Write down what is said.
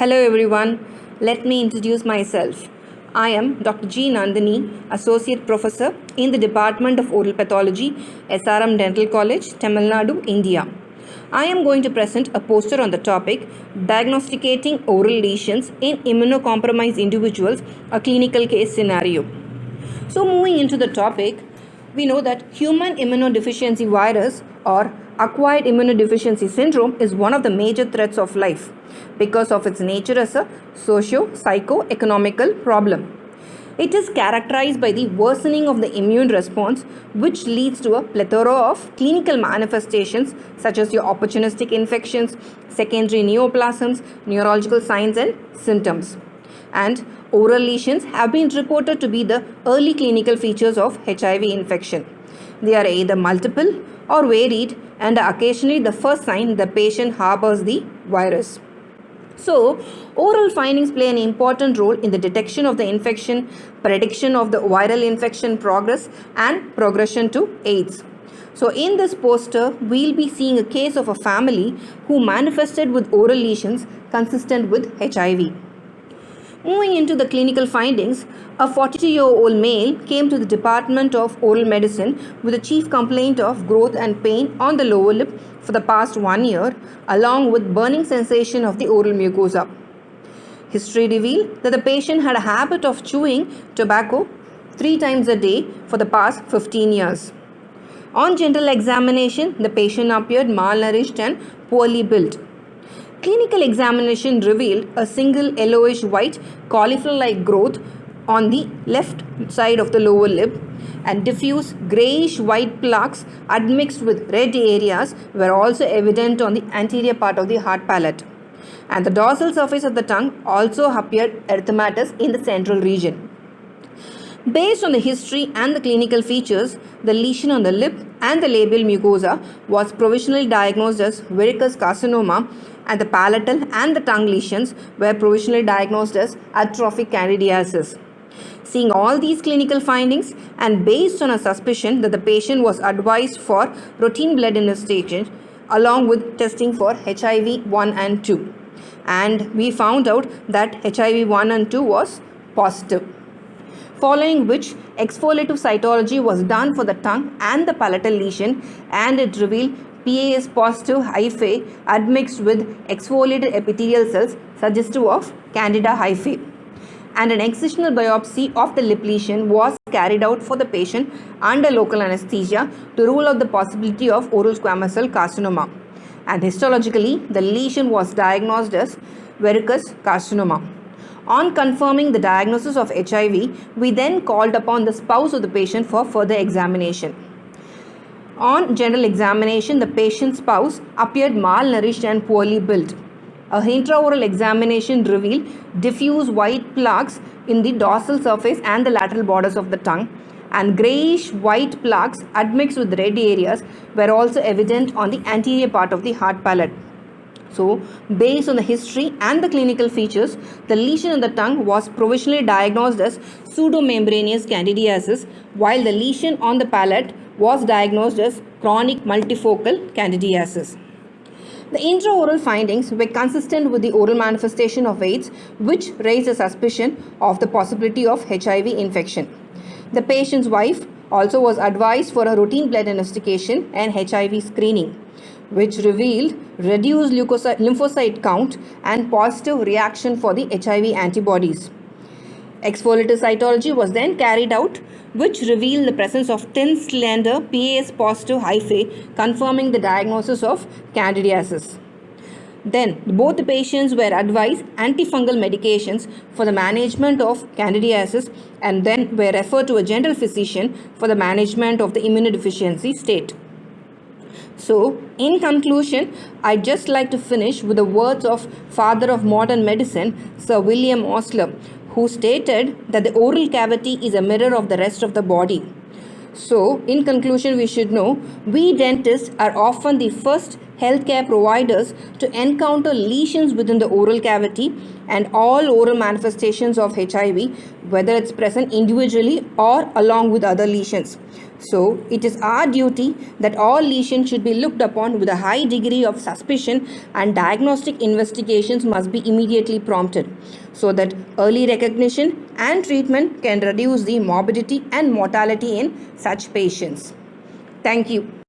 Hello everyone, let me introduce myself. I am Dr.G.Nandhini, Associate Professor in the Department of Oral Pathology, SRM Dental College, Tamil Nadu, India. I am going to present a poster on the topic Diagnosticating Oral Lesions in Immunocompromised Individuals, a Clinical Case Scenario. So moving into the topic, we know that human immunodeficiency virus or acquired immunodeficiency syndrome is one of the major threats of life because of its nature as a socio-psycho-economical problem. It is characterized by the worsening of the immune response, which leads to a plethora of clinical manifestations such as your opportunistic infections, secondary neoplasms, neurological signs and symptoms. And oral lesions have been reported to be the early clinical features of HIV infection. They are either multiple or varied and are occasionally the first sign the patient harbors the virus. So, oral findings play an important role in the detection of the infection, prediction of the viral infection progress and progression to AIDS. So, in this poster, we'll be seeing a case of a family who manifested with oral lesions consistent with HIV. Moving into the clinical findings, a 42-year-old male came to the Department of Oral Medicine with a chief complaint of growth and pain on the lower lip for the past 1 year, along with burning sensation of the oral mucosa. History revealed that the patient had a habit of chewing tobacco 3 times a day for the past 15 years. On general examination, the patient appeared malnourished and poorly built. Clinical examination revealed a single yellowish white cauliflower-like growth on the left side of the lower lip, and diffuse grayish white plaques admixed with red areas were also evident on the anterior part of the hard palate. And the dorsal surface of the tongue also appeared erythematous in the central region. Based on the history and the clinical features, the lesion on the lip and the labial mucosa was provisionally diagnosed as verrucous carcinoma, and the palatal and the tongue lesions were provisionally diagnosed as atrophic candidiasis. Seeing all these clinical findings and based on a suspicion that the patient was advised for routine blood investigation along with testing for HIV 1 and 2. And we found out that HIV 1 and 2 was positive. Following which exfoliative cytology was done for the tongue and the palatal lesion, and it revealed PAS positive hyphae admixed with exfoliated epithelial cells suggestive of Candida hyphae. And an excisional biopsy of the lip lesion was carried out for the patient under local anesthesia to rule out the possibility of oral squamous cell carcinoma. And histologically, the lesion was diagnosed as verrucous carcinoma. On confirming the diagnosis of HIV, we then called upon the spouse of the patient for further examination. On general examination, the patient's spouse appeared malnourished and poorly built. A intraoral examination revealed diffuse white plaques in the dorsal surface and the lateral borders of the tongue, and greyish white plaques admixed with red areas were also evident on the anterior part of the hard palate. So, based on the history and the clinical features, the lesion on the tongue was provisionally diagnosed as pseudomembranous candidiasis, while the lesion on the palate was diagnosed as chronic multifocal candidiasis. The intraoral findings were consistent with the oral manifestation of AIDS, which raised a suspicion of the possibility of HIV infection. The patient's wife also was advised for a routine blood investigation and HIV screening, which revealed reduced lymphocyte count and positive reaction for the HIV antibodies. Exfoliative cytology was then carried out, which revealed the presence of thin, slender PAS positive hyphae, confirming the diagnosis of candidiasis. Then, both the patients were advised antifungal medications for the management of candidiasis and then were referred to a general physician for the management of the immunodeficiency state. So, in conclusion, I'd just like to finish with the words of father of modern medicine, Sir William Osler, who stated that the oral cavity is a mirror of the rest of the body. So, in conclusion, we should know, we dentists are often the first healthcare providers to encounter lesions within the oral cavity and all oral manifestations of HIV, whether it's present individually or along with other lesions. So, it is our duty that all lesions should be looked upon with a high degree of suspicion, and diagnostic investigations must be immediately prompted so that early recognition and treatment can reduce the morbidity and mortality in such patients. Thank you.